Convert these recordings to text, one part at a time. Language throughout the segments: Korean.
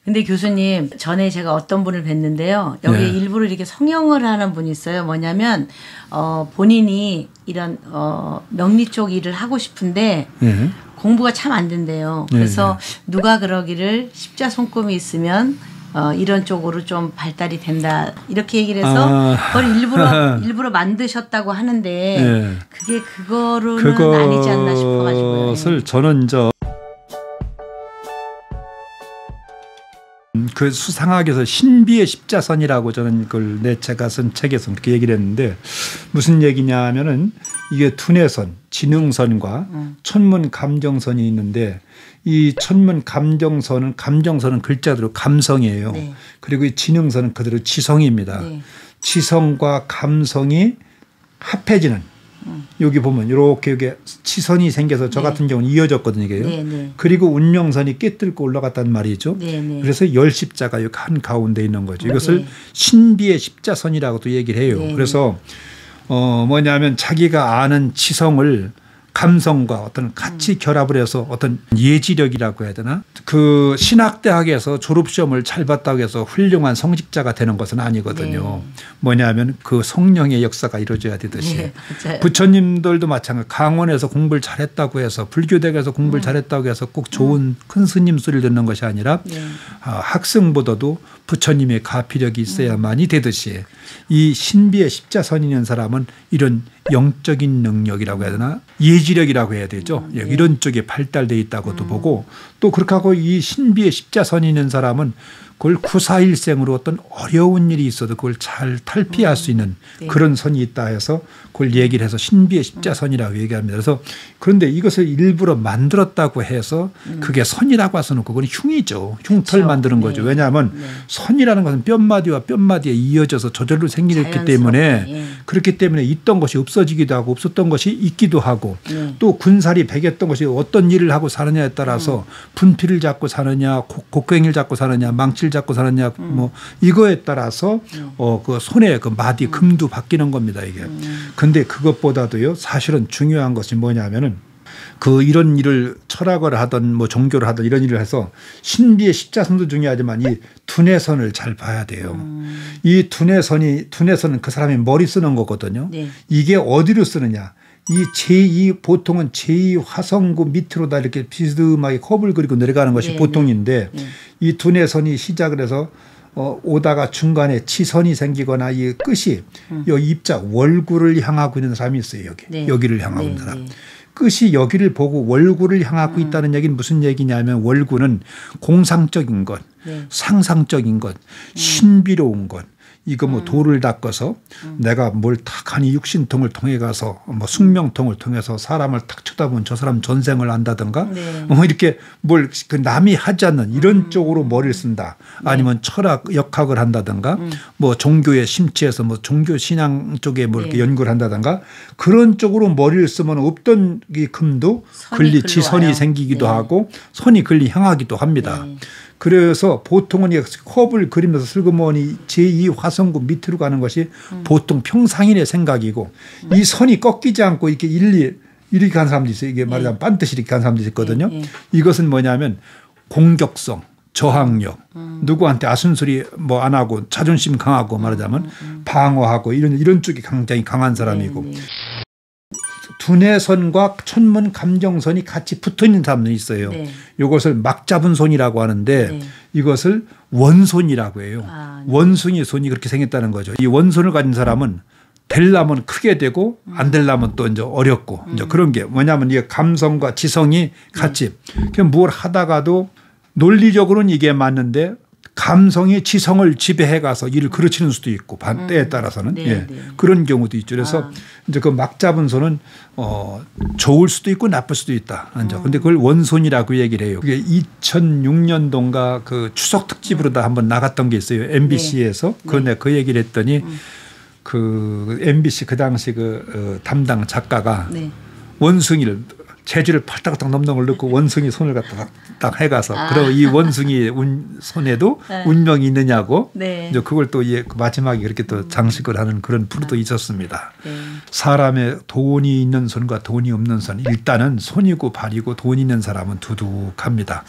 근데 교수님 전에 제가 어떤 분을 뵀는데요. 여기 네. 일부러 이렇게 성형을 하는 분이 있어요. 뭐냐면 본인이 이런 명리 쪽 일을 하고 싶은데 네. 공부가 참 안 된대요. 그래서 누가 그러기를 십자손금이 있으면 이런 쪽으로 좀 발달이 된다 이렇게 얘기를 해서 그걸 일부러 만드셨다고 하는데 네. 그게 그거로는 아니지 않나 싶어가지고요. 그것을 저는 그 수상학에서 신비의 십자선이라고 저는 그걸 제가 쓴 책에서 그렇게 얘기를 했는데 무슨 얘기냐면은 이게 두뇌선, 지능선과 천문 감정선이 있는데 이 천문 감정선은 글자대로 감성이에요. 네. 그리고 이 지능선은 그대로 지성입니다. 네. 지성과 감성이 합해지는 여기 보면 이렇게 여기 치선이 생겨서 저 같은 경우는 이어졌거든요. 이게요. 네. 그리고 운명선이 깨뚫고 올라갔단 말이죠. 네. 그래서 열 십자가 여기 한 가운데 있는 거죠. 이것을 네. 신비의 십자선이라고도 얘기를 해요. 네. 그래서 뭐냐면 자기가 아는 지성을 감성과 어떤 같이 결합을 해서 어떤 예지력이라고 해야 되나? 그 신학대학에서 졸업시험을 잘 봤다고 해서 훌륭한 성직자가 되는 것은 아니거든요. 네. 뭐냐면 그 성령의 역사가 이루어져야 되듯이. 네, 맞아요. 부처님들도 마찬가지. 강원에서 공부를 잘했다고 해서 불교대학에서 공부를 잘했다고 해서 꼭 좋은 큰 스님 소리를 듣는 것이 아니라 학생보다도 부처님의 가피력이 있어야만이 되듯이 이 신비의 십자선이 있는 사람은 이런 영적인 능력이라고 해야 되나 예지력이라고 해야 되죠. 이런 쪽에 발달되어 있다고도 보고 또 그렇게 하고 이 신비의 십자선이 있는 사람은 그걸 구사일생으로 어떤 어려운 일이 있어도 그걸 잘 탈피할 수 있는 그런 선이 있다 해서 그걸 얘기를 해서 신비의 십자선이라고 얘기합니다. 그래서 그런데 이것을 일부러 만들었다고 해서 그게 선이라고 해서는 그건 흉이죠. 흉터를 그렇죠. 만드는 거죠. 왜냐하면 선이라는 것은 뼘마디와 뼘마디에 이어져서 저절로 생기기 때문에 그렇기 때문에 있던 것이 없어지기도 하고 없었던 것이 있기도 하고 또 군살이 배겼던 것이 어떤 일을 하고 사느냐에 따라서 분필을 잡고 사느냐 곡괭이를 잡고 사느냐 망치를 잡고 사느냐 뭐 이거에 따라서 그 손에 그 마디 금도 바뀌는 겁니다. 이게. 근데 그것보다도요 사실은 중요한 것이 뭐냐면은 그 이런 일을 철학을 하든 뭐 종교를 하든 이런 일을 해서 신비의 십자선도 중요하지만 이 두뇌선을 잘 봐야 돼요. 이 두뇌선은 그 사람이 머리 쓰는 거거든요. 네. 이게 어디로 쓰느냐. 보통은 제2화성구 밑으로다 이렇게 비스듬하게 컵을 그리고 내려가는 것이 보통인데 이 두뇌선이 시작을 해서 오다가 중간에 치선이 생기거나 이 끝이 이 입자 월구를 향하고 있는 사람이 있어요. 여기를 향하고 있는 사람. 끝이 여기를 보고 월구를 향하고 있다는 얘기는 무슨 얘기냐면 월구는 공상적인 것, 상상적인 것, 신비로운 것. 이거 뭐 돌을 닦아서 내가 뭘 탁 하니 육신통을 통해 가서 뭐 숙명통을 통해서 사람을 탁 쳐다보면 저 사람 전생을 안다든가 뭐 이렇게 뭘 그 남이 하지 않는 이런 쪽으로 머리를 쓴다. 아니면 철학 역학을 한다든가 뭐 종교에 심취해서 뭐 종교 신앙 쪽에 뭐 이렇게 연구를 한다든가 그런 쪽으로 머리를 쓰면 없던 이 금도 지선이 생기기도 하고 선이 글리 향하기도 합니다. 그래서 보통은 컵을 그리면서 슬그머니 제2화성구 밑으로 가는 것이 보통 평상인의 생각이고 이 선이 꺾이지 않고 이렇게 이렇게 가는 사람도 있어요. 이게 말하자면 반드시 이렇게 가는 사람도 있거든요. 이것은 뭐냐면 공격성, 저항력, 누구한테 아순소리 뭐 안 하고 자존심 강하고 말하자면 방어하고 이런 쪽이 굉장히 강한 사람이고 두뇌선과 천문 감정선이 같이 붙어 있는 사람들이 있어요. 이것을 막 잡은 손이라고 하는데 이것을 원손이라고 해요. 원숭이 손이 그렇게 생겼다는 거죠. 이 원손을 가진 사람은 되려면 크게 되고 안 되려면 또 이제 어렵고 이제 그런 게 뭐냐면 이게 감성과 지성이 같이 그냥 뭘 하다가도 논리적으로는 이게 맞는데 감성이 지성을 지배해 가서 일을 그르치는 수도 있고 때에 따라서는 그런 경우도 있죠. 그래서 이제 그 막 잡은 손은 좋을 수도 있고 나쁠 수도 있다. 그런데 그걸 원손이라고 얘기를 해요. 그게 2006년도인가 그 추석 특집으로 다 한번 나갔던 게 있어요. MBC에서 그 얘기를 했더니 그 MBC 그 당시 그 담당 작가가 원숭이를 체질을 팔딱팔딱 넘는 걸 넣고 원숭이 손을 갖다 딱 해가서 그리고 이 원숭이 손에도 네. 운명이 있느냐고 네. 이제 그걸 또 마지막에 그렇게 또 장식을 하는 그런 프로도 있었습니다. 네. 사람의 돈이 있는 손과 돈이 없는 손 일단은 손이고 발이고 돈 있는 사람은 두둑합니다.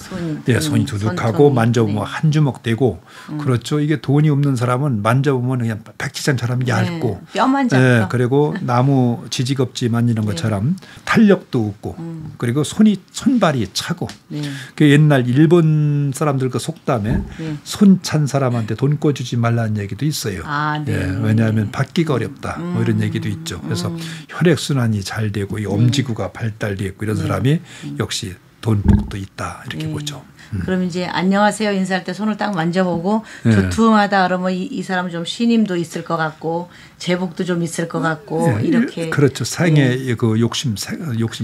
손이 두둑하고 만져보면 네. 한 주먹 되고 그렇죠. 이게 돈이 없는 사람은 만져보면 그냥 백지장처럼 얇고 네. 뼈만 잡고 네. 그리고 나무 지지껍질 만지는 것처럼 탄력도 없고 그리고 손발이 차고 네. 그 옛날 일본 사람들 그 속담에 네. 손 찬 사람한테 돈 꿔주지 말라는 얘기도 있어요. 네. 예, 왜냐하면 받기가 어렵다 뭐 이런 얘기도 있죠. 그래서 혈액순환이 잘 되고 이 엄지구가 발달되어 있고 이런 사람이 역시 돈복도 있다 이렇게 보죠. 그럼 이제 안녕하세요 인사할 때 손을 딱 만져보고 두툼하다 그러면 이 사람은 좀 신임도 있을 것 같고 제복도 좀 있을 것 같고 이렇게 그렇죠. 생의 그 욕심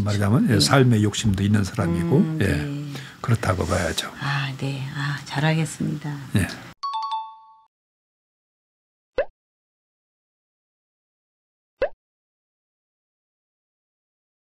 말하자면 삶의 욕심도 있는 사람이고 네. 그렇다고 봐야죠. 네. 잘하겠습니다. 예.